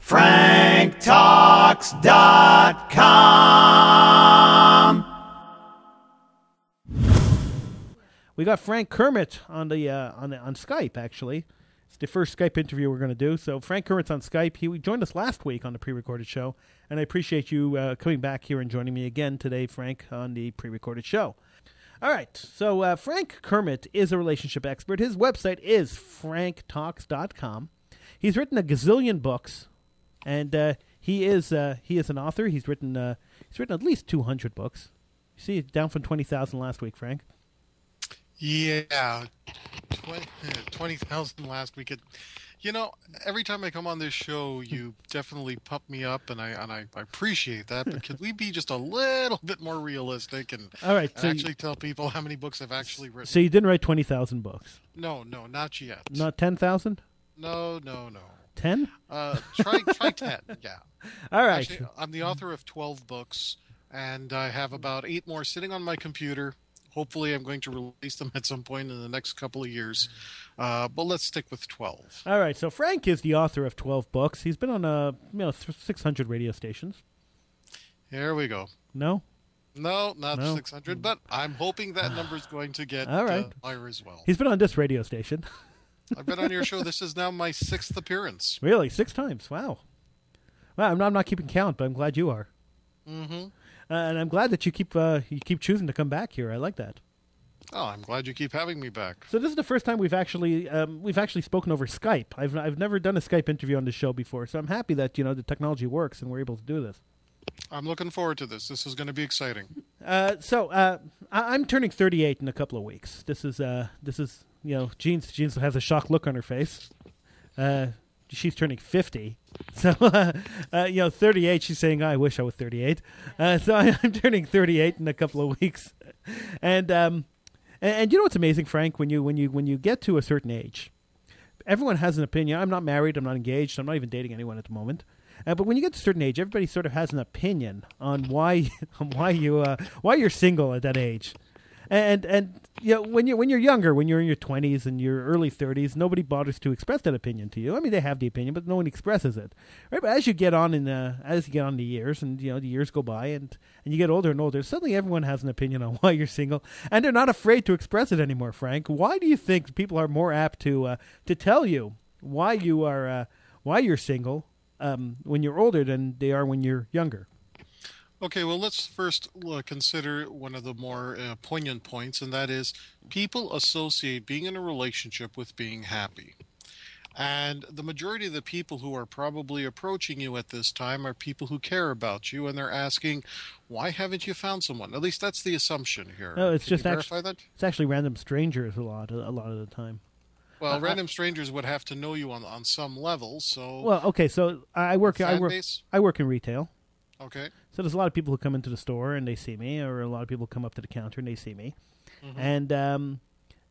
franktalks.com. We got Frank Kermit on Skype. Actually, it's the first Skype interview we're going to do. So Frank Kermit's on Skype. He joined us last week on the pre-recorded show, and I appreciate you coming back here and joining me again today, Frank, on the pre-recorded show. All right, so Frank Kermit is a relationship expert. His website is franktalks.com. He's written a gazillion books, and he is an author. He's written at least 200 books. You see, down from 20,000 last week, Frank. Yeah, 20,000 last week. Every time I come on this show, you definitely pump me up, and I appreciate that. But could we be just a little bit more realistic and actually tell people how many books I've actually written? So you didn't write 20,000 books? No, not yet. Not 10,000? No. 10? Try 10, yeah. All right. Actually, I'm the author of 12 books, and I have about 8 more sitting on my computer. Hopefully, I'm going to release them at some point in the next couple of years. But let's stick with 12. All right. So Frank is the author of 12 books. He's been on 600 radio stations. Here we go. No? No, not 600, but I'm hoping that number is going to get higher as well. He's been on this radio station. I've been on your show. This is now my 6th appearance. Really? 6 times? Wow. Well, I'm not keeping count, but I'm glad you are. Mm-hmm. And I'm glad that you keep choosing to come back here. I like that. Oh, I'm glad you keep having me back. So this is the first time we've actually spoken over Skype. I've never done a Skype interview on this show before, so I'm happy that the technology works and we're able to do this. I'm looking forward to this. This is going to be exciting. I'm turning 38 in a couple of weeks. This is Jean has a shocked look on her face. She's turning 50. So, 38, she's saying, I wish I was 38. So I'm turning 38 in a couple of weeks. And you know what's amazing, Frank? When you get to a certain age, everyone has an opinion. I'm not married. I'm not engaged. I'm not even dating anyone at the moment. But when you get to a certain age, everybody sort of has an opinion on why you're single at that age. And when you're younger, when you're in your 20s and your early 30s, nobody bothers to express that opinion to you. I mean, they have the opinion, but no one expresses it, right? But as you get on the years, and the years go by, and you get older and older, suddenly everyone has an opinion on why you're single, and they're not afraid to express it anymore. Frank, why do you think people are more apt to tell you why you're single when you're older than they are when you're younger? Okay, well, let's first consider one of the more poignant points, and that is people associate being in a relationship with being happy. And the majority of the people who are probably approaching you at this time are people who care about you, and they're asking, why haven't you found someone? At least that's the assumption here. No, it's Can just you verify that? It's actually random strangers a lot of the time. Well, random strangers would have to know you on some level, so... Well, okay, so I work in retail. Okay. So there's a lot of people who come into the store and they see me, or a lot of people come up to the counter and they see me, and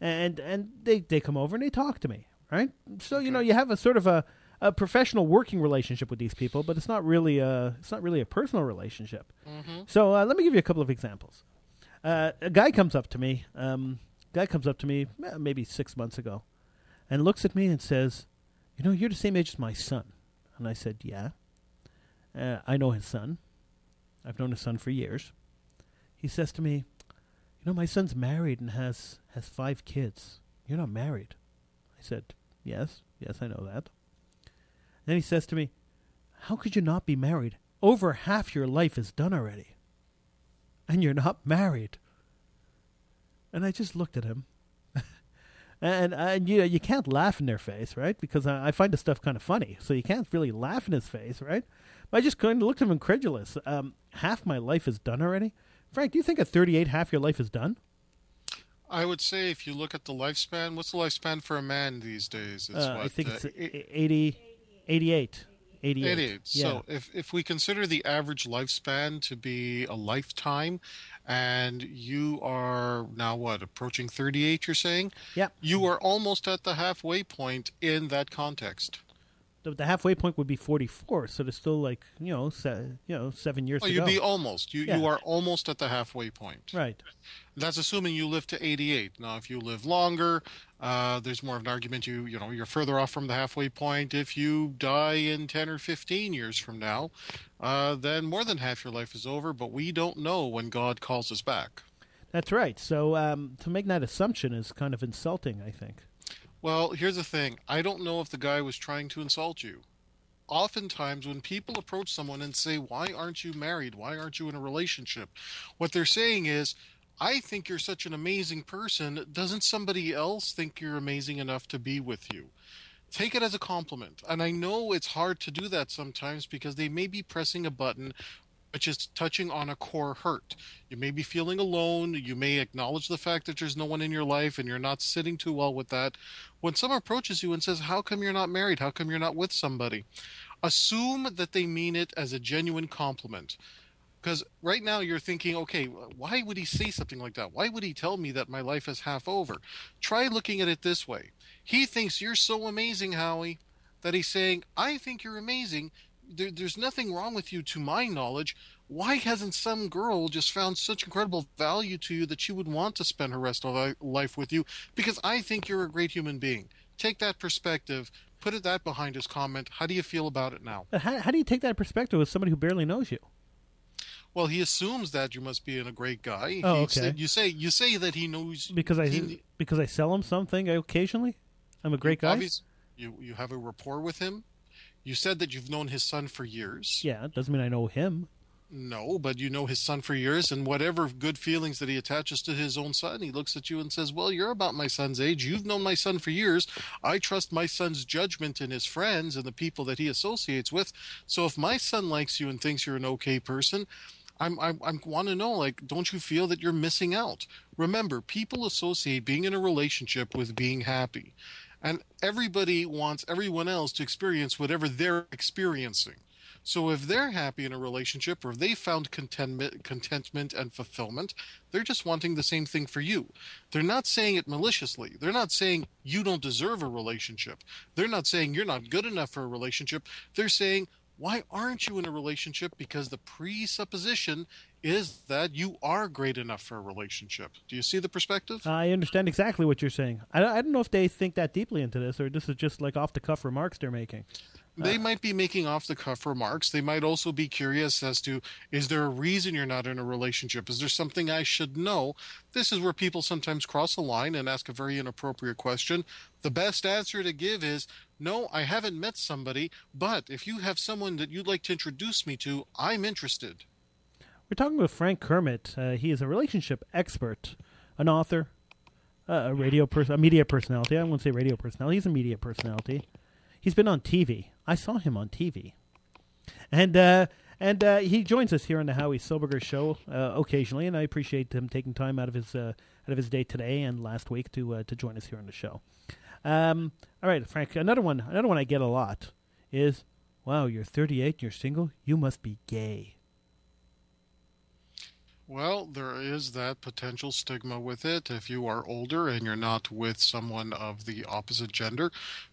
they come over and they talk to me, right? So you have a sort of a professional working relationship with these people, but it's not really a personal relationship. Mm-hmm. So let me give you a couple of examples. A guy comes up to me, maybe 6 months ago, and looks at me and says, "You're the same age as my son." And I said, "Yeah." I know his son. I've known his son for years. He says to me, "My son's married and has 5 kids. You're not married." I said, Yes, I know that. Then he says to me, "How could you not be married? Over half your life is done already. And you're not married." And I just looked at him. And you can't laugh in their face, right? Because I find the stuff kind of funny. So you can't really laugh in his face, right? But I just kind of looked at him incredulous. Half my life is done already? Frank, do you think at 38 half your life is done? I would say if you look at the lifespan, what's the lifespan for a man these days? I think it's 88. 88. Yeah. So if we consider the average lifespan to be a lifetime, and you are now approaching 38, you're saying? Yeah. You are almost at the halfway point in that context. the halfway point would be 44. So there's still 7 years Well, to you'd go. be almost. You are almost at the halfway point. Right. That's assuming you live to 88. Now, if you live longer, there's more of an argument you're further off from the halfway point. If you die in 10 or 15 years from now, then more than half your life is over, but we don't know when God calls us back. That's right. So to make that assumption is kind of insulting, I think. Well, here's the thing. I don't know if the guy was trying to insult you. Oftentimes, when people approach someone and say, "Why aren't you married? Why aren't you in a relationship?" what they're saying is, "I think you're such an amazing person. Doesn't somebody else think you're amazing enough to be with you?" Take it as a compliment. And I know it's hard to do that sometimes because they may be pressing a button which is touching on a core hurt. You may be feeling alone. You may acknowledge the fact that there's no one in your life and you're not sitting too well with that. When someone approaches you and says, "How come you're not married? How come you're not with somebody?" assume that they mean it as a genuine compliment. Because right now you're thinking, okay, why would he say something like that? Why would he tell me that my life is half over? Try looking at it this way. He thinks you're so amazing, Howie, that he's saying, "I think you're amazing. There's nothing wrong with you to my knowledge. Why hasn't some girl just found such incredible value to you that she would want to spend her rest of her life with you? Because I think you're a great human being." Take that perspective, put that behind his comment. How do you feel about it now? But how do you take that perspective with somebody who barely knows you? Well, he assumes that you must be a great guy. Oh, okay. You say that he knows Because I sell him something occasionally? I'm a great guy? You have a rapport with him. You said that you've known his son for years. Yeah, it doesn't mean I know him. No, but you know his son for years, and whatever good feelings that he attaches to his own son, he looks at you and says, "Well, you're about my son's age. You've known my son for years. I trust my son's judgment in his friends and the people that he associates with. So if my son likes you and thinks you're an okay person, I want to know, don't you feel that you're missing out?" Remember, people associate being in a relationship with being happy. And everybody wants everyone else to experience whatever they're experiencing. So if they're happy in a relationship or if they found contentment and fulfillment, they're just wanting the same thing for you. They're not saying it maliciously. They're not saying you don't deserve a relationship. They're not saying you're not good enough for a relationship. They're saying, "Why aren't you in a relationship?" Because the presupposition is that you are great enough for a relationship. Do you see the perspective? I understand exactly what you're saying. I don't know if they think that deeply into this or this is just off-the-cuff remarks they're making. They might be making off-the-cuff remarks. They might also be curious as to, is there a reason you're not in a relationship? Is there something I should know? This is where people sometimes cross a line and ask a very inappropriate question. The best answer to give is, "No, I haven't met somebody, but if you have someone that you'd like to introduce me to, I'm interested." We're talking with Frank Kermit. He is a relationship expert, an author, a media personality. I won't say radio personality. He's a media personality. He's been on TV. I saw him on TV. And he joins us here on the Howie Silbiger Show occasionally, and I appreciate him taking time out of his day today and last week to join us here on the show. All right, Frank, another one I get a lot is, "Wow, you're 38, you're single, you must be gay." Well, there is that potential stigma with it. If you are older and you're not with someone of the opposite gender,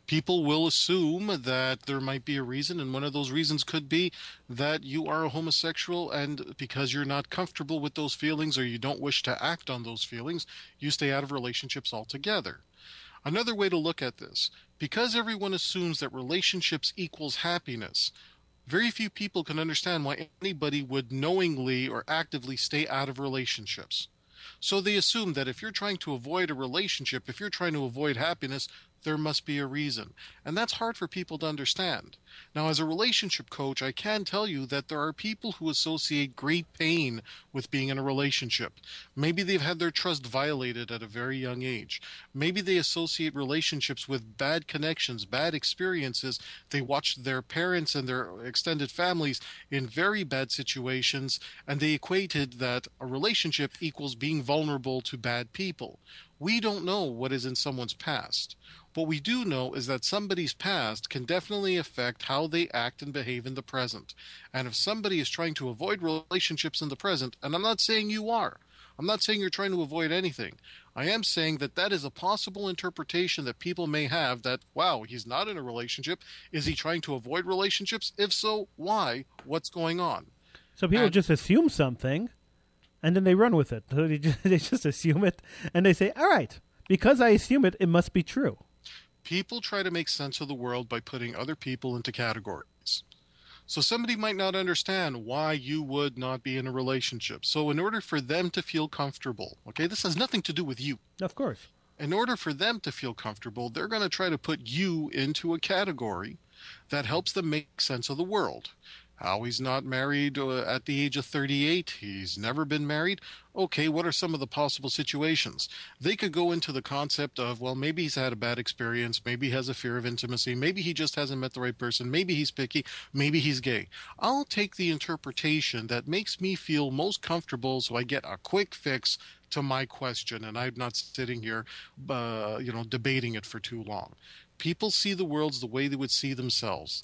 people will assume that there might be a reason, and one of those reasons could be that you are a homosexual, and because you're not comfortable with those feelings or you don't wish to act on those feelings, you stay out of relationships altogether. Another way to look at this, because everyone assumes that relationships equals happiness, very few people can understand why anybody would knowingly or actively stay out of relationships. So they assume that if you're trying to avoid a relationship, if you're trying to avoid happiness, there must be a reason. And that's hard for people to understand. Now, as a relationship coach, I can tell you that there are people who associate great pain with being in a relationship. Maybe they've had their trust violated at a very young age. Maybe they associate relationships with bad connections, bad experiences. They watched their parents and their extended families in very bad situations, and they equated that a relationship equals being vulnerable to bad people. We don't know what is in someone's past. What we do know is that somebody's past can definitely affect how they act and behave in the present. And if somebody is trying to avoid relationships in the present, and I'm not saying you are, I'm not saying you're trying to avoid anything. I am saying that that is a possible interpretation that people may have that, wow, he's not in a relationship. Is he trying to avoid relationships? If so, why? What's going on? So people And just assume something, and then they run with it. So they just assume it, and they say, all right, because I assume it, it must be true. people try to make sense of the world by putting other people into categories. So somebody might not understand why you would not be in a relationship. So in order for them to feel comfortable, okay, this has nothing to do with you. Of course. In order for them to feel comfortable, they're going to try to put you into a category that helps them make sense of the world. Howie's not married at the age of 38. He's never been married. Okay, what are some of the possible situations? They could go into the concept of, well, maybe he's had a bad experience. Maybe he has a fear of intimacy. Maybe he just hasn't met the right person. Maybe he's picky. Maybe he's gay. I'll take the interpretation that makes me feel most comfortable so I get a quick fix to my question, and I'm not sitting here, debating it for too long. People see the worlds the way they would see themselves.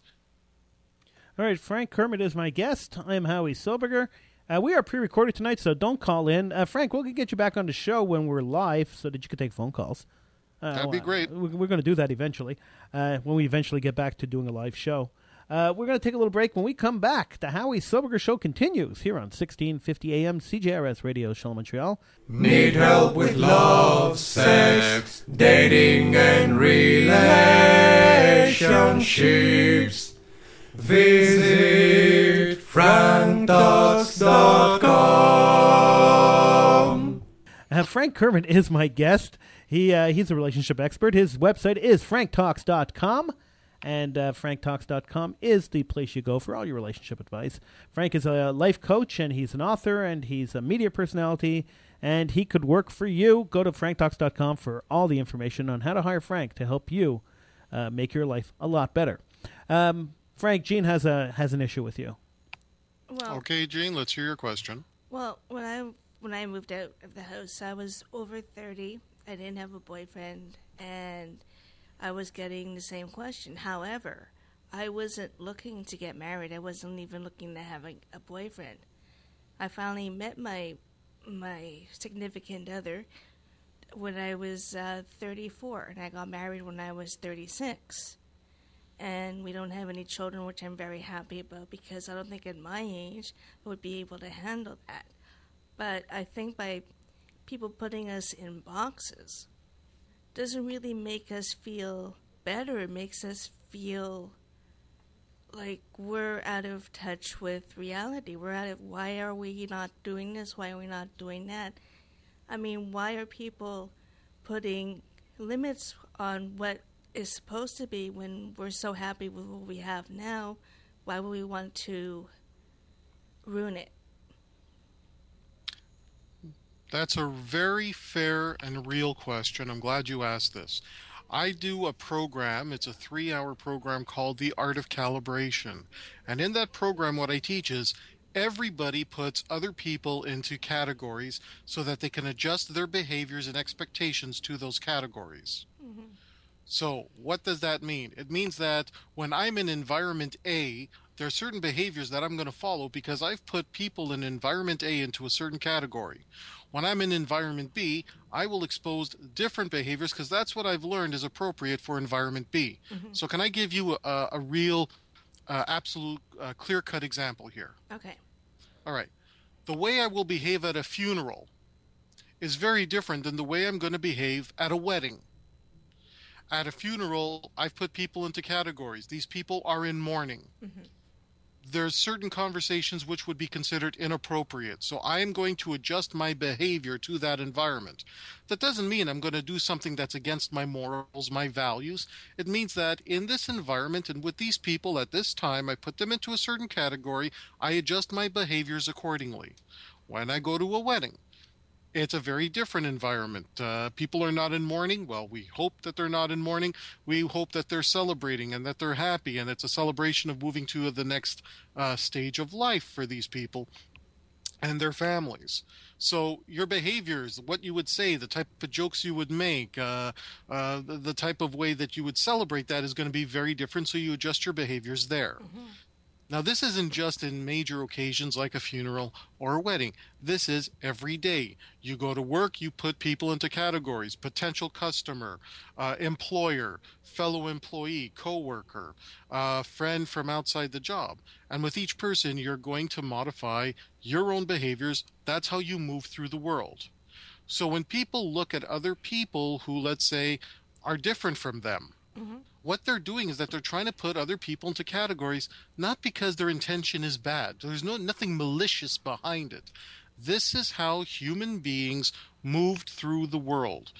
All right, Frank Kermit is my guest. I am Howie Silbiger. We are pre-recorded tonight, so don't call in. Frank, we'll get you back on the show when we're live so that you can take phone calls. That'd be great. We're going to do that eventually, when we eventually get back to doing a live show. We're going to take a little break. When we come back, the Howie Silbiger Show continues here on 1650 AM CJRS Radio, Show Montreal. Need help with love, sex, dating, and relationships? Visit franktalks.com. Frank Kermit is my guest. He's a relationship expert. His website is franktalks.com. And franktalks.com is the place you go for all your relationship advice. Frank is a life coach, and he's an author, and he's a media personality, and he could work for you. Go to franktalks.com for all the information on how to hire Frank to help you make your life a lot better. Frank, Gene has an issue with you. Well, Okay, Jane, let's hear your question. well, when I moved out of the house, I was over 30. I didn't have a boyfriend, and I was getting the same question. However, I wasn't looking to get married. I wasn't even looking to have a boyfriend. I finally met my significant other when I was 34, and I got married when I was 36. And we don't have any children, which I'm very happy about, because I don't think at my age I would be able to handle that. But I think by people putting us in boxes doesn't really make us feel better. It makes us feel like we're out of touch with reality. Why are we not doing this? Why are we not doing that? I mean, why are people putting limits on what is supposed to be when we're so happy with what we have now? Why would we want to ruin it? That's a very fair and real question. I'm glad you asked this. I do a program, it's a 3-hour program called The Art of Calibration. And in that program, what I teach is everybody puts other people into categories so that they can adjust their behaviors and expectations to those categories. Mm-hmm. So what does that mean? It means that when I'm in environment A, there are certain behaviors that I'm going to follow because I've put people in environment A into a certain category. When I'm in environment B, I will expose different behaviors because that's what I've learned is appropriate for environment B. Mm-hmm. So can I give you a real, absolute, clear-cut example here? Okay. All right. The way I will behave at a funeral is very different than the way I'm going to behave at a wedding. At a funeral, I've put people into categories. These people are in mourning. Mm-hmm. There's certain conversations which would be considered inappropriate. So I am going to adjust my behavior to that environment. That doesn't mean I'm going to do something that's against my morals, my values. It means that in this environment and with these people at this time, I put them into a certain category. I adjust my behaviors accordingly. When I go to a wedding, it's a very different environment. People are not in mourning. Well, we hope that they're not in mourning. We hope that they're celebrating and that they're happy, and it's a celebration of moving to the next stage of life for these people and their families. So your behaviors, what you would say, the type of jokes you would make, the type of way that you would celebrate that is going to be very different, so you adjust your behaviors there. Mm-hmm. Now, this isn't just in major occasions like a funeral or a wedding. This is every day. You go to work, you put people into categories: potential customer, employer, fellow employee, coworker, friend from outside the job. And with each person, you're going to modify your own behaviors. That's how you move through the world. So when people look at other people who, let's say, are different from them, Hmm. what they're doing is that they're trying to put other people into categories, not because their intention is bad. There's nothing malicious behind it. This is how human beings moved through the world.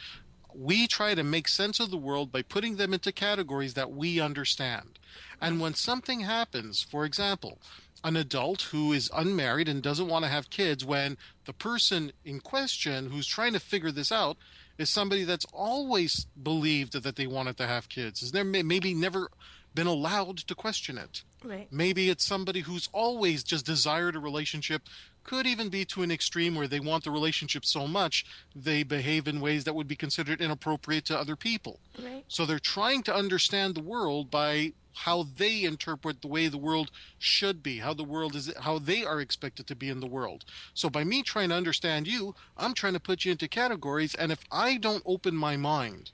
We try to make sense of the world by putting them into categories that we understand. And when something happens, for example, an adult who is unmarried and doesn't want to have kids, when the person in question who's trying to figure this out is somebody that's always believed that they wanted to have kids, is there maybe never been allowed to question it. Right. Maybe it's somebody who's always just desired a relationship, could even be to an extreme where they want the relationship so much they behave in ways that would be considered inappropriate to other people. Right. So they're trying to understand the world by how they interpret the way the world should be, how the world is, how they are expected to be in the world. So by me trying to understand you, I'm trying to put you into categories, and if I don't open my mind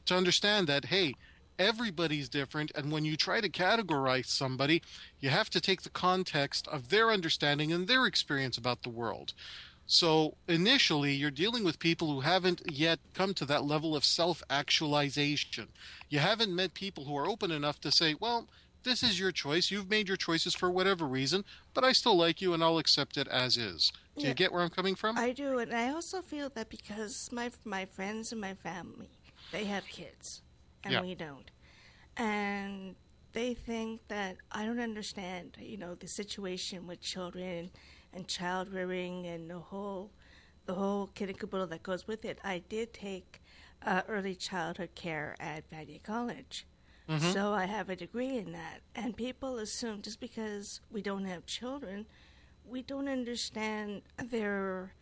to understand that, hey, everybody's different, and when you try to categorize somebody, you have to take the context of their understanding and their experience about the world. So initially, you're dealing with people who haven't yet come to that level of self actualization. You haven't met people who are open enough to say, well, this is your choice. You've made your choices for whatever reason, but I still like you and I'll accept it as is. Do Yeah, you get where I'm coming from? I do, and I also feel that because my friends and my family, they have kids, and Yeah. we don't, and they think that I don't understand, the situation with children and child rearing and the whole kid and caboodle that goes with it. I did take early childhood care at Vanier College. Mm-hmm. So I have a degree in that. And people assume just because we don't have children, we don't understand their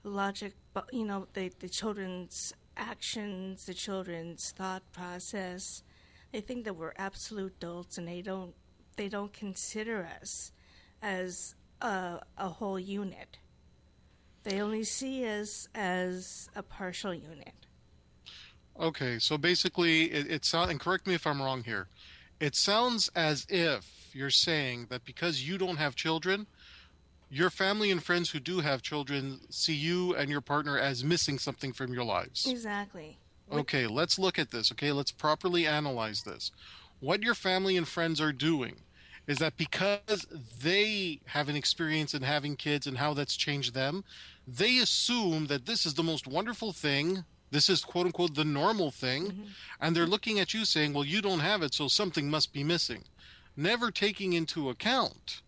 logic, but the children's actions, the children's thought process. They think that we're absolute adults, and they don't consider us as a whole unit. They only see us as a partial unit. Okay, so basically, it sounds, and correct me if I'm wrong here, it sounds as if you're saying that because you don't have children, your family and friends who do have children see you and your partner as missing something from your lives. Exactly. Okay, let's look at this. Okay, let's properly analyze this. What your family and friends are doing is that because they have an experience in having kids and how that's changed them, they assume that this is the most wonderful thing. This is quote unquote the normal thing. Hmm. And they're looking at you saying, well, you don't have it, so something must be missing. Never taking into account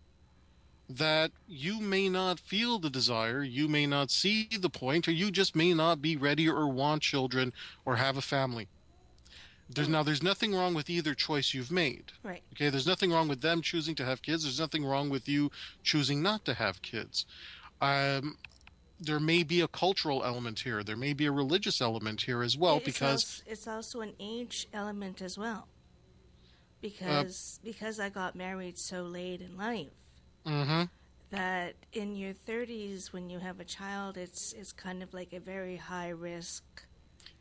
that you may not feel the desire, you may not see the point, or you just may not be ready or want children or have a family. There's nothing wrong with either choice you've made. Right. Okay, there's nothing wrong with them choosing to have kids. There's nothing wrong with you choosing not to have kids. Um, there may be a cultural element here. There may be a religious element here as well, because it's also an age element as well. uh, Because I got married so late in life, mhm, that in your 30s when you have a child, it's kind of like a very high risk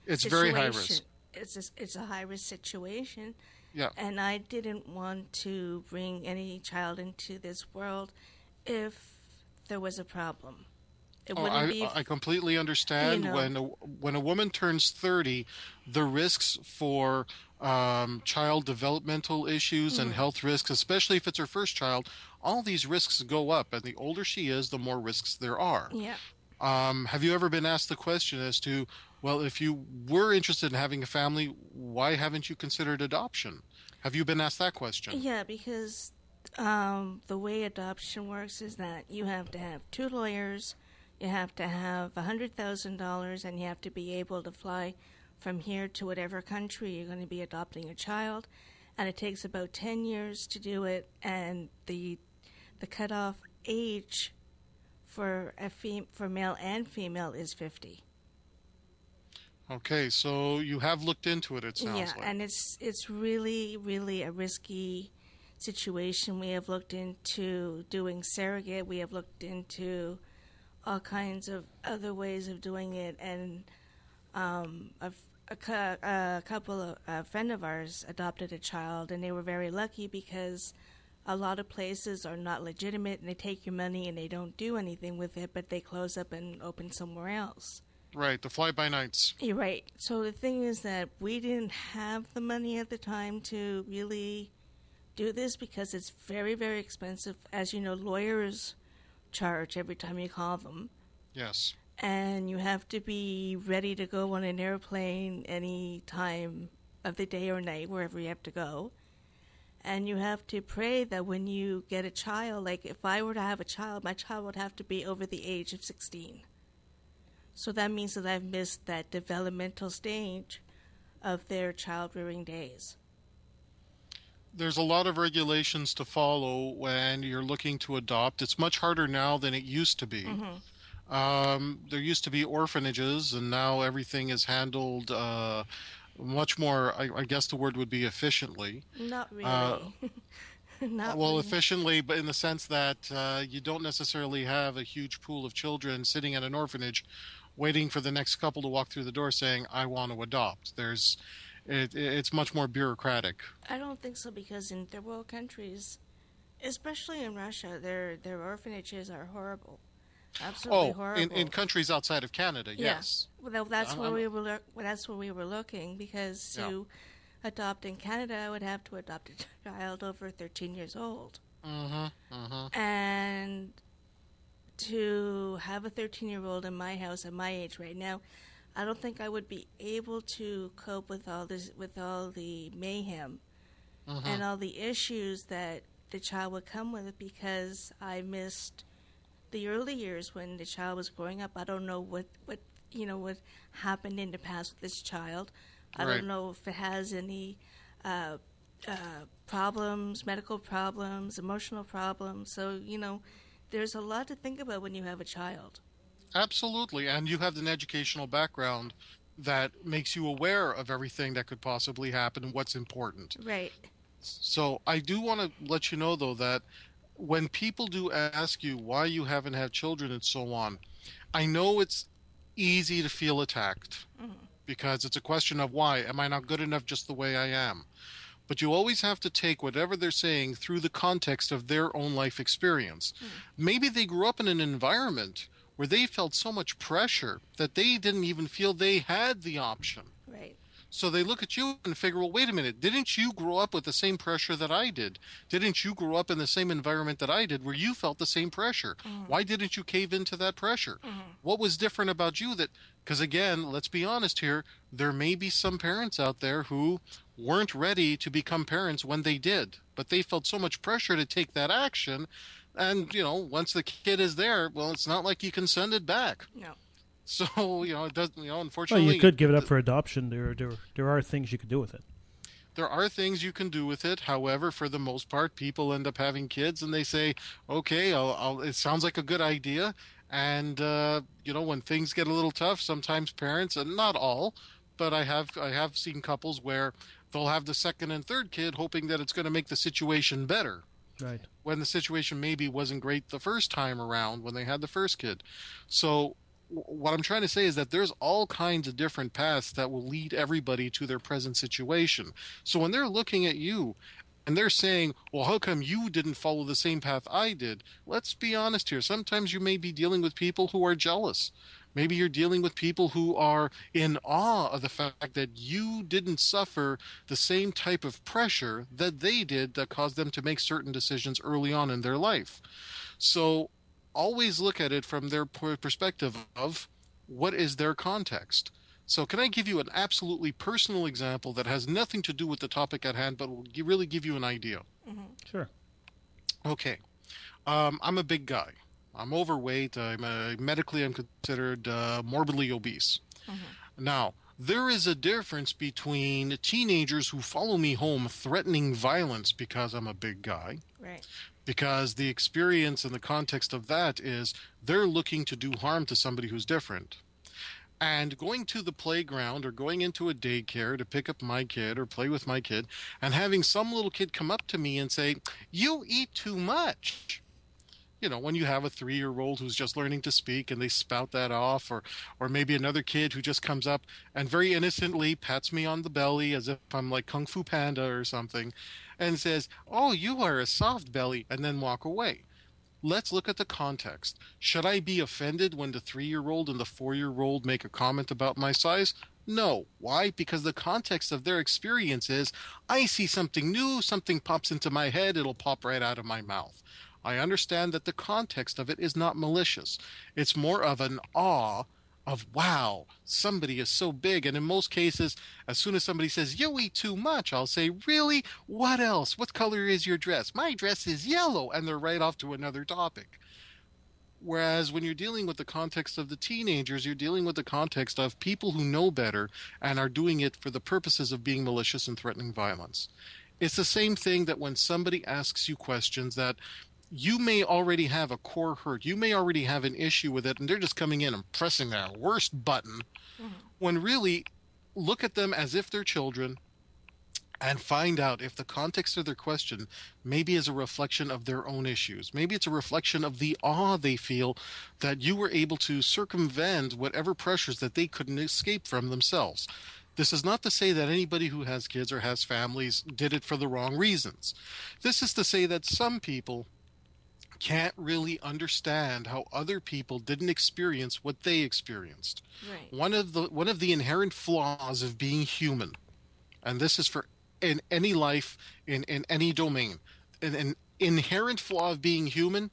it's situation. very high risk. It's a high risk situation, Yeah. and I didn't want to bring any child into this world if there was a problem. It Oh, wouldn't be, I completely understand. you know, When a woman turns 30, the risks for child developmental issues and health risks, especially if it's her first child, all these risks go up. And the older she is, the more risks there are. yeah. Have you ever been asked the question as to, well, if you were interested in having a family, why haven't you considered adoption? Have you been asked that question? Yeah, because the way adoption works is that you have to have two lawyers, you have to have $100,000, and you have to be able to fly from here to whatever country you're going to be adopting a child. And it takes about 10 years to do it, and the cutoff age for for male and female is 50. Okay, so you have looked into it, it sounds Yeah, like. and it's really really a risky situation. We have looked into doing surrogate. We have looked into all kinds of other ways of doing it. And a friend of ours adopted a child, and they were very lucky because a lot of places are not legitimate, and they take your money and they don't do anything with it, but they close up and open somewhere else. Right, the fly-by-nights. You're right. So the thing is that we didn't have the money at the time to really do this because it's very, very expensive. As you know, lawyers charge every time you call them. Yes. And you have to be ready to go on an airplane any time of the day or night, wherever you have to go. And you have to pray that when you get a child, like if I were to have a child, my child would have to be over the age of 16. So that means that I've missed that developmental stage of their child-rearing days. There's a lot of regulations to follow when you're looking to adopt. It's much harder now than it used to be. There used to be orphanages, and now everything is handled much more, I guess the word would be efficiently. Not really. Not well, really. efficiently, but in the sense that you don't necessarily have a huge pool of children sitting at an orphanage waiting for the next couple to walk through the door saying, I want to adopt. It's much more bureaucratic. I don't think so, because in third world countries, especially in Russia, their orphanages are horrible. Absolutely horrible. In countries outside of Canada, yes. Well, that's where we were. That's where we were looking, because to adopt in Canada, I would have to adopt a child over 13 years old. And to have a 13-year-old in my house at my age right now, I don't think I would be able to cope with all this, with all the mayhem and all the issues that the child would come with, because I missed the early years when the child was growing up. I don't know what happened in the past with this child. I don't know if it has any problems, medical problems, emotional problems. So, there's a lot to think about when you have a child. Absolutely. And you have an educational background that makes you aware of everything that could possibly happen and what's important. Right. So I do want to let you know, though, that when people do ask you why you haven't had children and so on, I know it's easy to feel attacked because it's a question of why. Am I not good enough just the way I am? But you always have to take whatever they're saying through the context of their own life experience. Maybe they grew up in an environment where they felt so much pressure that they didn't even feel they had the option. Right. So they look at you and figure, well, wait a minute, didn't you grow up with the same pressure that I did? Didn't you grow up in the same environment that I did where you felt the same pressure? Why didn't you cave into that pressure? What was different about you that, because again, let's be honest here, there may be some parents out there who weren't ready to become parents when they did, but they felt so much pressure to take that action. And, once the kid is there, well, it's not like you can send it back. No. So, it does, unfortunately. Well, you could give it up for adoption. There are things you could do with it. There are things you can do with it. However, for the most part, people end up having kids and they say, okay, it sounds like a good idea. And, when things get a little tough, sometimes parents, and not all, but I have seen couples where they'll have the second and third kid hoping that it's going to make the situation better. Right. When the situation maybe wasn't great the first time around when they had the first kid. So what I'm trying to say is that there's all kinds of different paths that will lead everybody to their present situation. So when they're looking at you and they're saying, well, how come you didn't follow the same path I did? Let's be honest here. Sometimes you may be dealing with people who are jealous. Maybe you're dealing with people who are in awe of the fact that you didn't suffer the same type of pressure that they did that caused them to make certain decisions early on in their life. So always look at it from their perspective of what is their context. So can I give you an absolutely personal example that has nothing to do with the topic at hand, but will really give you an idea? Sure. Okay. I'm a big guy. I'm overweight. Medically, I'm considered morbidly obese. Now, there is a difference between teenagers who follow me home threatening violence because I'm a big guy. Right. Because the experience and the context of that is they're looking to do harm to somebody who's different. And going to the playground or going into a daycare to pick up my kid or play with my kid and having some little kid come up to me and say, "You eat too much." When you have a 3-year-old who's just learning to speak and they spout that off, or maybe another kid who just comes up and very innocently pats me on the belly as if I'm like Kung Fu Panda or something and says, "Oh, you are a soft belly," and then walk away. Let's look at the context. Should I be offended when the 3-year-old and the 4-year-old make a comment about my size? No. Why? Because the context of their experience is, I see something new, something pops into my head, it'll pop right out of my mouth. I understand that the context of it is not malicious. It's more of an awe of, wow, somebody is so big. And in most cases, as soon as somebody says, "You eat too much," I'll say, "Really? What else? What color is your dress?" "My dress is yellow." And they're right off to another topic. Whereas when you're dealing with the context of the teenagers, you're dealing with the context of people who know better and are doing it for the purposes of being malicious and threatening violence. It's the same thing that when somebody asks you questions that you may already have a core hurt, you may already have an issue with it, and they're just coming in and pressing their worst button, when really look at them as if they're children and find out if the context of their question maybe is a reflection of their own issues. Maybe it's a reflection of the awe they feel that you were able to circumvent whatever pressures that they couldn't escape from themselves. This is not to say that anybody who has kids or has families did it for the wrong reasons. This is to say that some people can't really understand how other people didn't experience what they experienced. Right. One of the inherent flaws of being human, and this is for in any life, in any domain, an inherent flaw of being human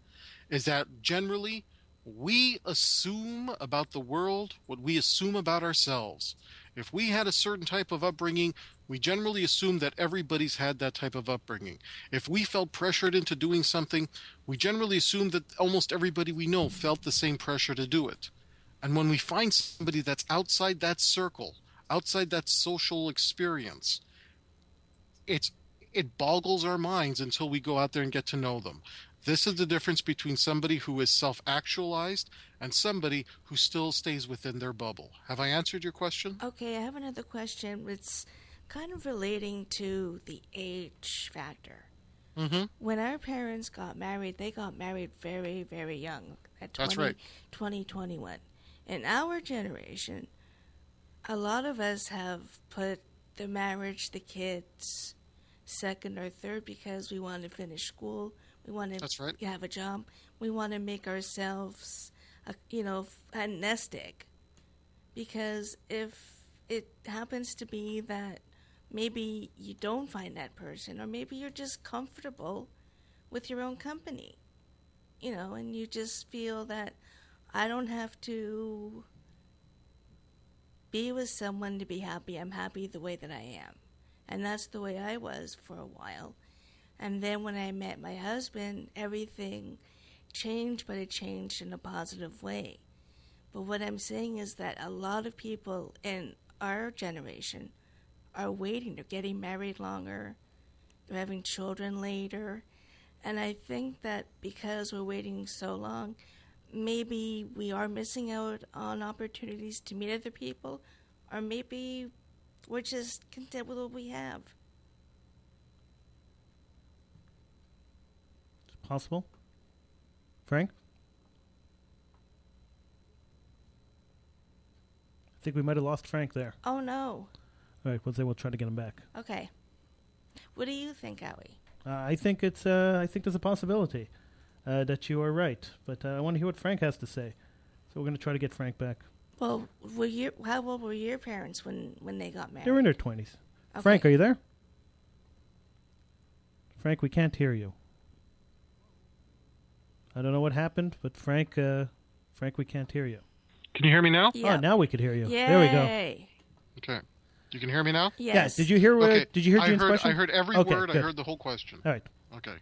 is that generally we assume about the world what we assume about ourselves. If we had a certain type of upbringing, we generally assume that everybody's had that type of upbringing. If we felt pressured into doing something, we generally assume that almost everybody we know felt the same pressure to do it. And when we find somebody that's outside that circle, outside that social experience, it boggles our minds until we go out there and get to know them. This is the difference between somebody who is self-actualized and somebody who still stays within their bubble. Have I answered your question? Okay, I have another question. It's kind of relating to the age factor. Mm-hmm. When our parents got married, they got married very, very young, at 20, That's right. 21. In our generation, a lot of us have put the marriage, the kids, second or third because we want to finish school. We want to That's right. have a job. We want to make ourselves, a nest egg. Because if it happens to be that maybe you don't find that person, or maybe you're just comfortable with your own company, and you just feel that I don't have to be with someone to be happy. I'm happy the way that I am. And that's the way I was for a while. And then when I met my husband, everything changed, but it changed in a positive way. But what I'm saying is that a lot of people in our generation are waiting. They're getting married longer. They're having children later. And I think that because we're waiting so long, maybe we are missing out on opportunities to meet other people, or maybe we're just content with what we have. It's possible. Frank? I think we might have lost Frank there. Oh, no. All right, we'll try to get him back. Okay. What do you think, Howie? I think there's a possibility that you are right, but I want to hear what Frank has to say. So we're going to try to get Frank back. Well, how old were your parents when they got married? They were in their 20s. Okay. Frank, are you there? Frank, we can't hear you. I don't know what happened, but Frank, we can't hear you. Can you hear me now? Yeah. Oh, now we could hear you. Yay. There we go. Okay. You can hear me now? Yes. Yeah. Did you hear? Okay. Did you hear Gene's question? I heard every Okay, word. good. I heard the whole question. All right. Okay.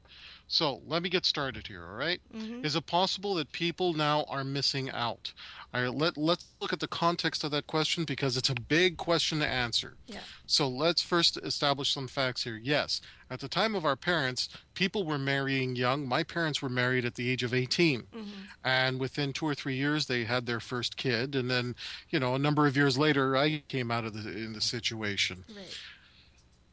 So let me get started here, all right? Mm-hmm. Is it possible that people now are missing out? All right, let's look at the context of that question because it's a big question to answer. Yeah. So let's first establish some facts here. Yes, at the time of our parents, people were marrying young. My parents were married at the age of 18. Mm-hmm. And within 2 or 3 years, they had their first kid. And then, a number of years later, I came out of in the situation. Right.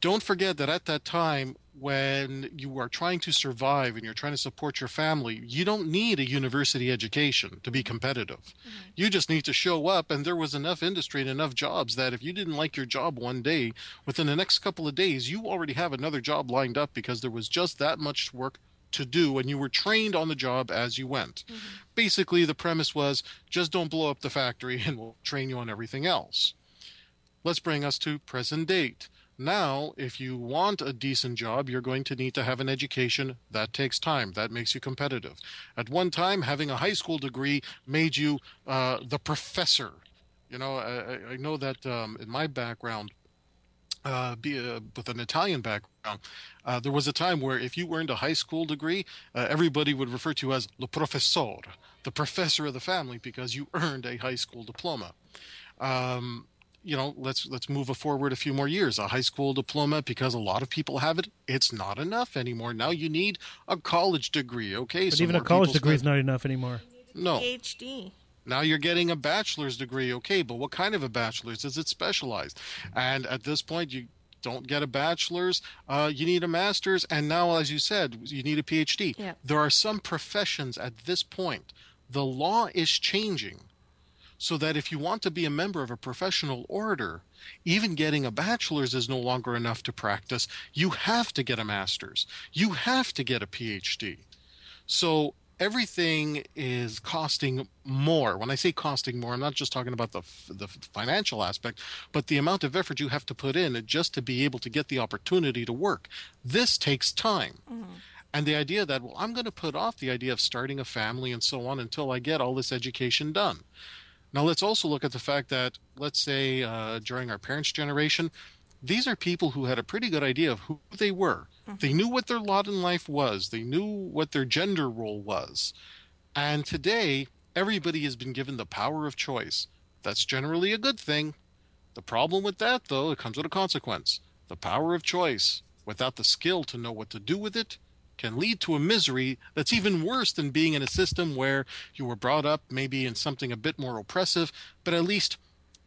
Don't forget that at that time, when you are trying to survive and you're trying to support your family, you don't need a university education to be competitive. Mm-hmm. You just need to show up, and there was enough industry and enough jobs that if you didn't like your job one day, within the next couple of days, you already have another job lined up because there was just that much work to do and you were trained on the job as you went. Mm-hmm. Basically, the premise was just don't blow up the factory and we'll train you on everything else. Let's bring us to present date. Now, if you want a decent job, you're going to need to have an education. That takes time. That makes you competitive. At one time, having a high school degree made you the professor. I know that in my background, with an Italian background, there was a time where if you earned a high school degree, everybody would refer to you as le professor, the professor of the family, because you earned a high school diploma. Let's move forward a few more years. A high school diploma, because a lot of people have it, it's not enough anymore. Now you need a college degree, okay? But even a college degree is not enough anymore. No. PhD. Now you're getting a bachelor's degree, okay, but what kind of a bachelor's? Is it specialized? And at this point, you don't get a bachelor's, you need a master's, and now, as you said, you need a PhD. Yeah. There are some professions at this point. The law is changing. So that if you want to be a member of a professional order, even getting a bachelor's is no longer enough to practice. You have to get a master's. You have to get a PhD. So everything is costing more. When I say costing more, I'm not just talking about the financial aspect, but the amount of effort you have to put in just to be able to get the opportunity to work. This takes time. Mm-hmm. And the idea that, well, I'm going to put off the idea of starting a family and so on until I get all this education done. Now, let's also look at the fact that, let's say, during our parents' generation, these are people who had a pretty good idea of who they were. Mm-hmm. They knew what their lot in life was. They knew what their gender role was. And today, everybody has been given the power of choice. That's generally a good thing. The problem with that, though, it comes with a consequence. The power of choice, without the skill to know what to do with it, can lead to a misery that's even worse than being in a system where you were brought up maybe in something a bit more oppressive, but at least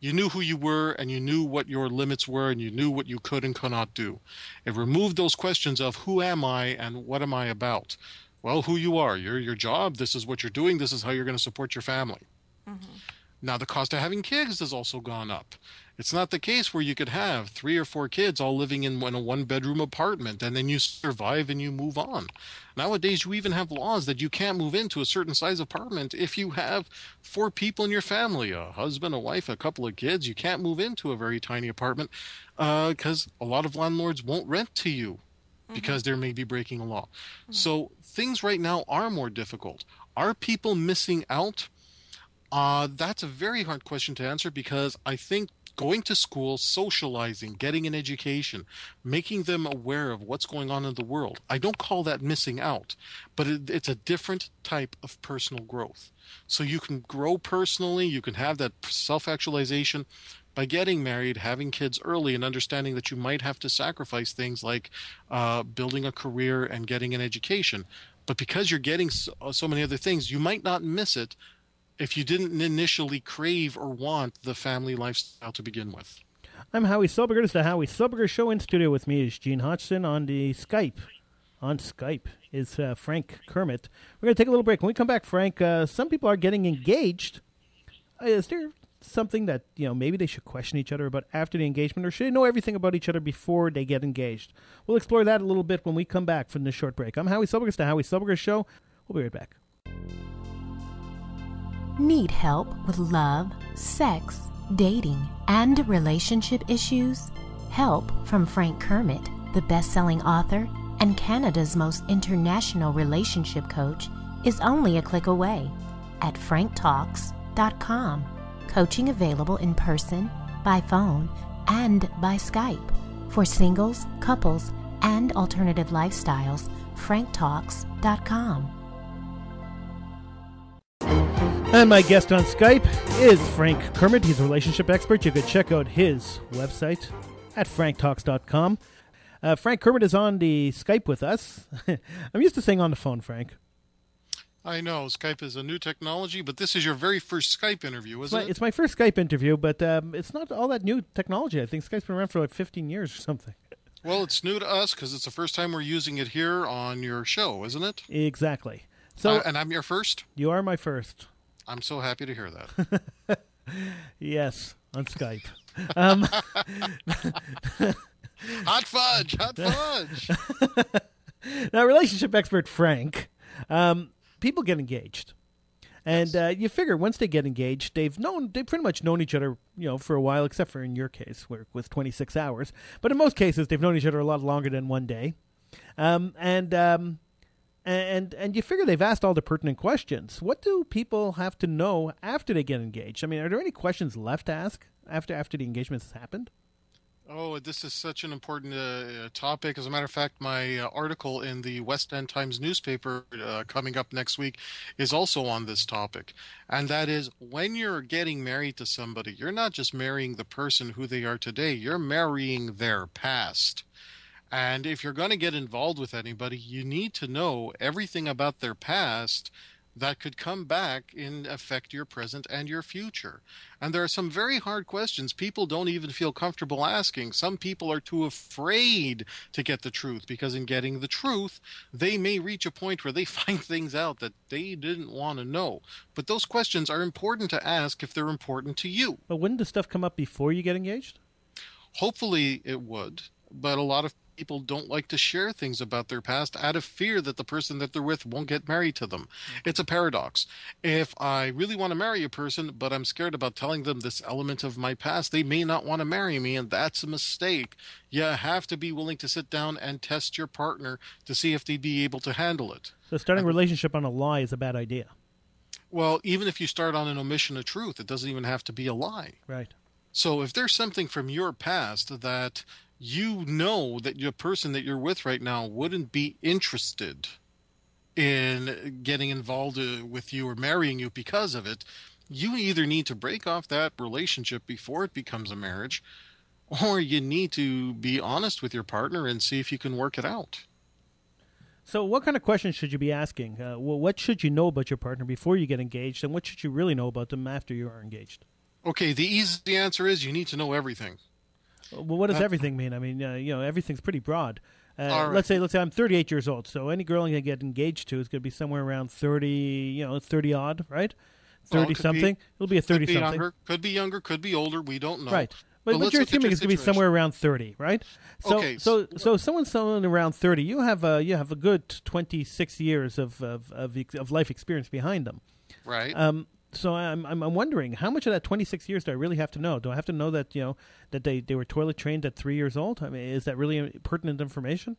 you knew who you were and you knew what your limits were and you knew what you could and could not do. It removed those questions of who am I and what am I about? Well, who you are, your job, this is what you're doing, this is how you're going to support your family. Mm-hmm. Now, the cost of having kids has also gone up. It's not the case where you could have 3 or 4 kids all living in a one-bedroom apartment and then you survive and you move on. Nowadays, you even have laws that you can't move into a certain size apartment if you have 4 people in your family, a husband, a wife, a couple of kids. You can't move into a very tiny apartment because a lot of landlords won't rent to you because they may be breaking a law. Mm-hmm. So things right now are more difficult. Are people missing out? That's a very hard question to answer because I think going to school, socializing, getting an education, making them aware of what's going on in the world, I don't call that missing out, but it's a different type of personal growth. So you can grow personally, you can have that self-actualization by getting married, having kids early, and understanding that you might have to sacrifice things like building a career and getting an education. But because you're getting so many other things, you might not miss it if you didn't initially crave or want the family lifestyle to begin with. I'm Howie Silbiger. This is the Howie Silbiger Show. In studio with me is Gene Hodgson. On Skype is Frank Kermit. We're going to take a little break. When we come back, Frank, some people are getting engaged. Is there something that maybe they should question each other about after the engagement, or should they know everything about each other before they get engaged? We'll explore that a little bit when we come back from this short break. I'm Howie Silbiger. It's the Howie Silbiger Show. We'll be right back. Need help with love, sex, dating, and relationship issues? Help from Frank Kermit, the best-selling author and Canada's most international relationship coach, is only a click away at franktalks.com. Coaching available in person, by phone, and by Skype for singles, couples, and alternative lifestyles franktalks.com. And my guest on Skype is Frank Kermit. He's a relationship expert. You could check out his website at franktalks.com. Frank Kermit is on the Skype with us. I'm used to saying on the phone, Frank. I know, Skype is a new technology, but this is your very first Skype interview, isn't it? It's my first Skype interview, but it's not all that new technology. I think Skype's been around for like 15 years or something. Well, it's new to us because it's the first time we're using it here on your show, isn't it? Exactly. So, and I'm your first? You are my first. I'm so happy to hear that. Yes, on Skype. Hot fudge! Hot fudge! Now, relationship expert Frank, people get engaged. And Yes. You figure once they get engaged, they've pretty much known each other, for a while, except for in your case, where with 26 hours. But in most cases, they've known each other a lot longer than one day. And you figure they've asked all the pertinent questions. What do people have to know after they get engaged? I mean, are there any questions left to ask after the engagement has happened? Oh, this is such an important topic. As a matter of fact, my article in the West End Times newspaper coming up next week is also on this topic. And that is, when you're getting married to somebody, you're not just marrying the person who they are today, you're marrying their past. And if you're going to get involved with anybody, you need to know everything about their past that could come back and affect your present and your future. And there are some very hard questions people don't even feel comfortable asking. Some people are too afraid to get the truth, because in getting the truth, they may reach a point where they find things out that they didn't want to know. But those questions are important to ask if they're important to you. But wouldn't the stuff come up before you get engaged? Hopefully it would, but a lot of people don't like to share things about their past out of fear that the person that they're with won't get married to them. It's a paradox. If I really want to marry a person, but I'm scared about telling them this element of my past, they may not want to marry me, and that's a mistake. You have to be willing to sit down and test your partner to see if they'd be able to handle it. So starting a relationship on a lie is a bad idea. Well, even if you start on an omission of truth, it doesn't even have to be a lie. Right. So if there's something from your past that you know that your person that you're with right now wouldn't be interested in getting involved with you or marrying you because of it, you either need to break off that relationship before it becomes a marriage, or you need to be honest with your partner and see if you can work it out. So what kind of questions should you be asking? What should you know about your partner before you get engaged, and what should you really know about them after you are engaged? Okay, the easy answer is you need to know everything. Well, what does everything mean? I mean, everything's pretty broad. All right. Let's say I'm 38 years old, so any girl I'm going to get engaged to is going to be somewhere around 30, 30 odd, right? 30 something. It'll be a 30 something. Could be younger, could be older. We don't know. Right. But you're assuming it's going to be somewhere around 30, right? So, Okay. So someone around 30, you have a good 26 years of life experience behind them. Right. So I'm wondering, how much of that 26 years do I really have to know? Do I have to know that that they were toilet trained at 3 years old? I mean, is that really pertinent information?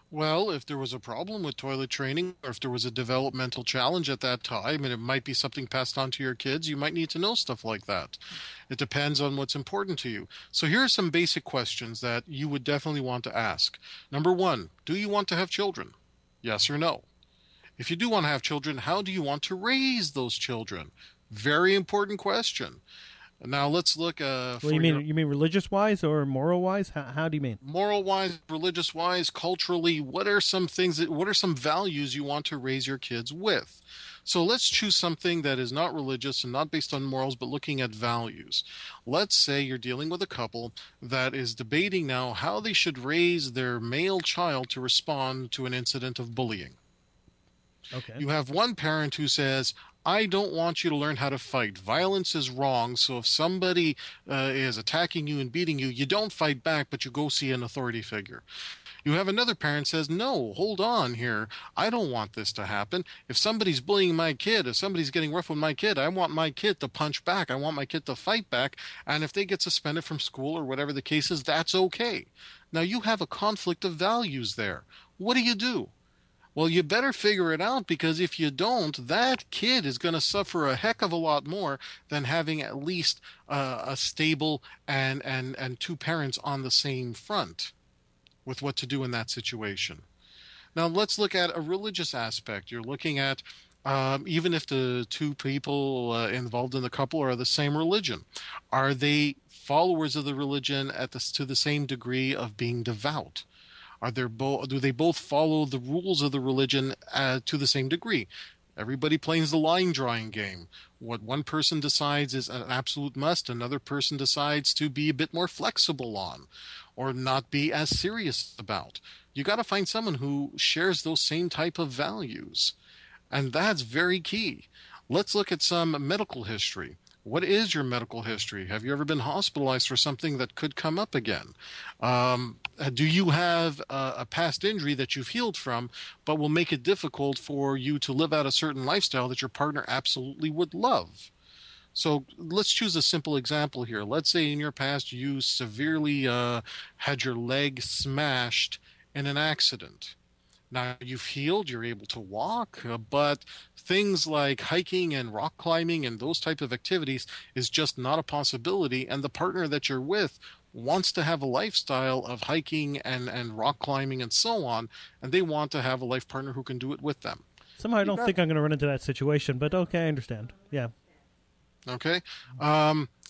Well, if there was a problem with toilet training, or if there was a developmental challenge at that time, and it might be something passed on to your kids, you might need to know stuff like that. It depends on what's important to you. So here are some basic questions that you would definitely want to ask. Number one, do you want to have children? Yes or no? If you do want to have children, how do you want to raise those children? Very important question. Now let's look. You mean religious wise or moral wise? How do you mean? Moral wise, religious wise, culturally? What are some values you want to raise your kids with? So let's choose something that is not religious and not based on morals, but looking at values. Let's say you're dealing with a couple that is debating now how they should raise their male child to respond to an incident of bullying. Okay. You have one parent who says, I don't want you to learn how to fight. Violence is wrong. So if somebody is attacking you and beating you, you don't fight back, but you go see an authority figure. You have another parent says, no, hold on here. I don't want this to happen. If somebody's bullying my kid, if somebody's getting rough with my kid, I want my kid to punch back. I want my kid to fight back. And if they get suspended from school or whatever the case is, that's okay. Now you have a conflict of values there. What do? Well, you better figure it out, because if you don't, that kid is going to suffer a heck of a lot more than having at least a stable and two parents on the same front with what to do in that situation. Now let's look at a religious aspect. You're looking at even if the two people involved in the couple are the same religion, are they followers of the religion to the same degree of being devout? Do they both follow the rules of the religion to the same degree? Everybody plays the line drawing game. What one person decides is an absolute must, another person decides to be a bit more flexible on, or not be as serious about. You got to find someone who shares those same type of values. And that's very key. Let's look at some medical history. What is your medical history? Have you ever been hospitalized for something that could come up again? Do you have a past injury that you've healed from, but will make it difficult for you to live out a certain lifestyle that your partner absolutely would love? So let's choose a simple example here. Let's say in your past you severely had your leg smashed in an accident. Now you've healed, you're able to walk, but things like hiking and rock climbing and those type of activities is just not a possibility. And the partner that you're with wants to have a lifestyle of hiking and rock climbing and so on, and they want to have a life partner who can do it with them. Somehow I don't think I'm going to run into that situation, but okay, I understand. Yeah. Okay.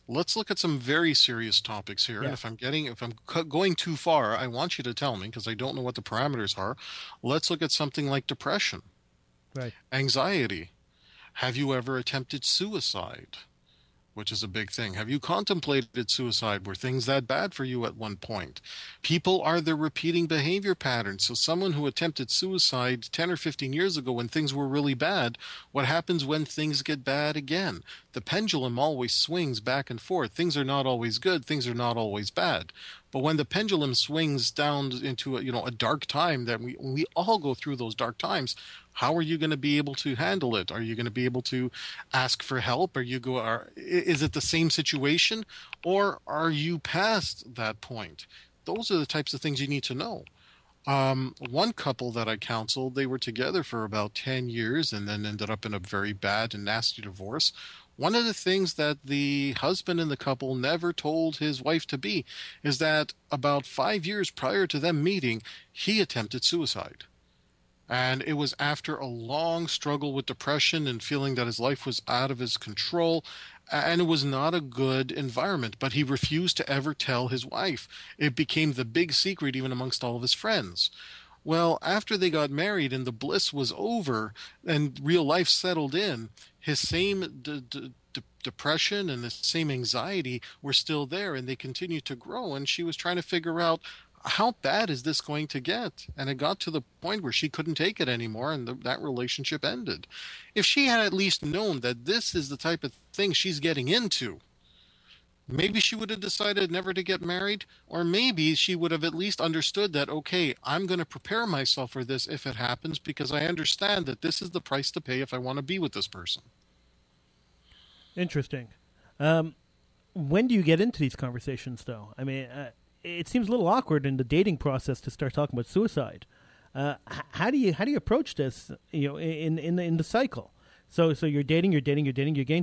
Let's look at some very serious topics here. Yeah. And if I'm going too far, I want you to tell me because I don't know what the parameters are. Let's look at something like depression, Right. anxiety. Have you ever attempted suicide? Which is a big thing. Have you contemplated suicide? Were things that bad for you at one point? People are their repeating behavior patterns. So someone who attempted suicide 10 or 15 years ago when things were really bad, what happens when things get bad again? The pendulum always swings back and forth. Things are not always good. Things are not always bad. But when the pendulum swings down into a dark time, that we all go through those dark times, how are you going to be able to handle it? Are you going to be able to ask for help? Is it the same situation, or are you past that point? Those are the types of things you need to know. One couple that I counseled, they were together for about 10 years and then ended up in a very bad and nasty divorce. One of the things that the husband in the couple never told his wife to be is that about 5 years prior to them meeting, he attempted suicide. And it was after a long struggle with depression and feeling that his life was out of his control. And it was not a good environment, but he refused to ever tell his wife. It became the big secret even amongst all of his friends. Well, after they got married and the bliss was over and real life settled in, his same depression and the same anxiety were still there, and they continued to grow. And she was trying to figure out, how bad is this going to get? And it got to the point where she couldn't take it anymore, and that relationship ended. If she had at least known that this is the type of thing she's getting into, maybe she would have decided never to get married, or maybe she would have at least understood that, okay, I'm going to prepare myself for this if it happens, because I understand that this is the price to pay if I want to be with this person. Interesting. When do you get into these conversations, though? I mean, it seems a little awkward in the dating process to start talking about suicide. How do you approach this? In the cycle. So you're dating, you're getting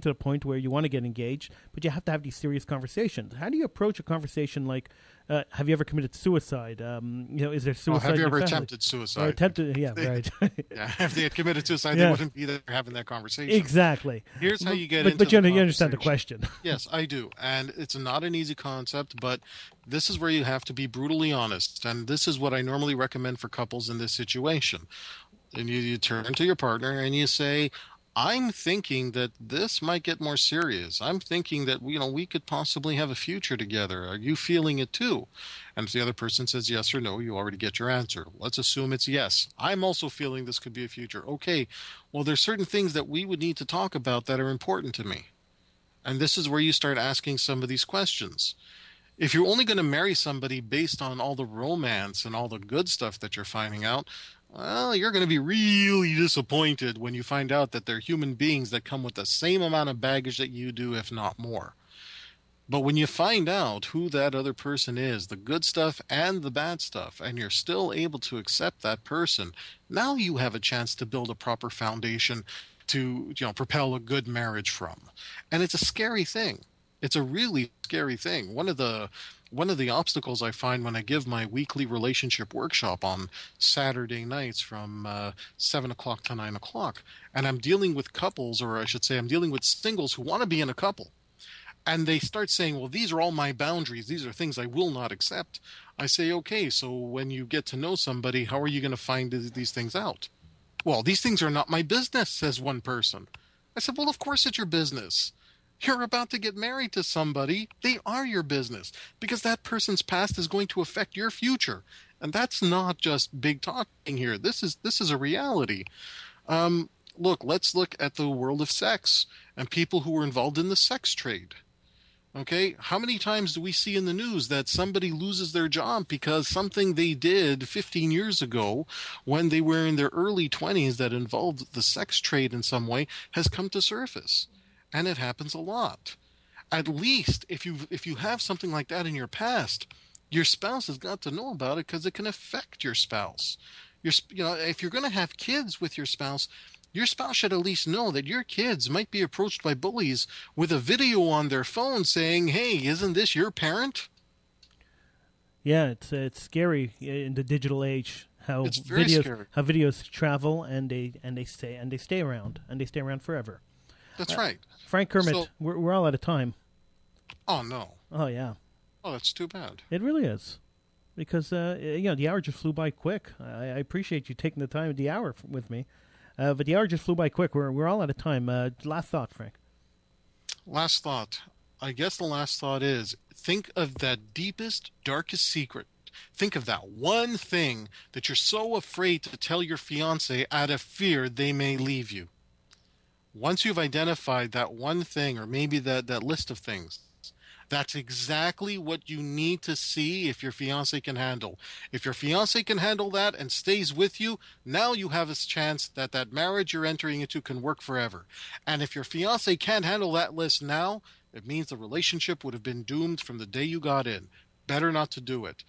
to the point where you want to get engaged, but you have to have these serious conversations. How do you approach a conversation like, have you ever committed suicide? Is there suicide? Have you ever in your family? attempted suicide? Or attempted, yeah, right. Yeah, if they had committed suicide, Yeah. they wouldn't be there having that conversation. Exactly. Here's how you get but, into but you the understand the conversation. question. Yes, I do. And it's not an easy concept, but this is where you have to be brutally honest. And this is what I normally recommend for couples in this situation. And you turn to your partner and you say, I'm thinking that this might get more serious. I'm thinking that we could possibly have a future together. Are you feeling it too? And if the other person says yes or no, you already get your answer. Let's assume it's yes. I'm also feeling this could be a future. Okay, well, there's certain things that we would need to talk about that are important to me. And this is where you start asking some of these questions. If you're only going to marry somebody based on all the romance and all the good stuff that you're finding out, well, you're going to be really disappointed when you find out that they're human beings that come with the same amount of baggage that you do, if not more. But when you find out who that other person is, the good stuff and the bad stuff, and you're still able to accept that person, now you have a chance to build a proper foundation to propel a good marriage from. And it's a scary thing. It's a really scary thing. One of the obstacles I find when I give my weekly relationship workshop on Saturday nights from 7 o'clock to 9 o'clock, and I'm dealing with couples, or I should say I'm dealing with singles who want to be in a couple. And they start saying, well, these are all my boundaries. These are things I will not accept. I say, okay, so when you get to know somebody, how are you going to find these things out? Well, these things are not my business, says one person. I said, well, of course it's your business. You're about to get married to somebody. They are your business because that person's past is going to affect your future. And that's not just big talking here. This is a reality. Look, let's look at the world of sex and people who are involved in the sex trade. Okay, how many times do we see in the news that somebody loses their job because something they did 15 years ago when they were in their early 20s that involved the sex trade in some way has come to surface? And it happens a lot. At least if you have something like that in your past, your spouse has got to know about it because it can affect your spouse. If you're going to have kids with your spouse should at least know that your kids might be approached by bullies with a video on their phone saying, hey, isn't this your parent? Yeah, it's scary in the digital age how it's very scary. How videos travel and they stay around forever. That's right. Frank Kermit, we're all out of time. Oh no. Oh yeah. Oh, that's too bad. It really is. Because the hour just flew by quick. I appreciate you taking the time of the hour with me. But the hour just flew by quick. We're all out of time. Last thought, Frank. Last thought. I guess the last thought is, think of that deepest, darkest secret. Think of that one thing that you're so afraid to tell your fiancé out of fear they may leave you. Once you've identified that one thing, or maybe that list of things, that's exactly what you need to see if your fiancé can handle. If your fiancé can handle that and stays with you, now you have a chance that marriage you're entering into can work forever. And if your fiancé can't handle that list now, it means the relationship would have been doomed from the day you got in. Better not to do it.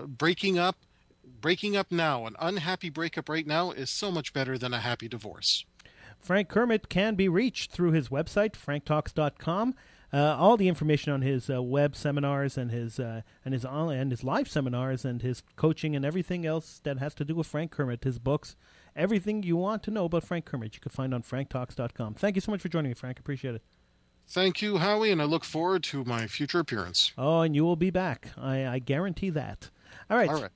Breaking up now, an unhappy breakup right now is so much better than a happy divorce. Frank Kermit can be reached through his website, franktalks.com. All the information on his web seminars and his live seminars and his coaching and everything else that has to do with Frank Kermit, his books, everything you want to know about Frank Kermit, you can find on franktalks.com. Thank you so much for joining me, Frank. Appreciate it. Thank you, Howie, and I look forward to my future appearance. Oh, and you will be back. I guarantee that. All right. All right.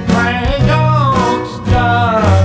Frank Talks.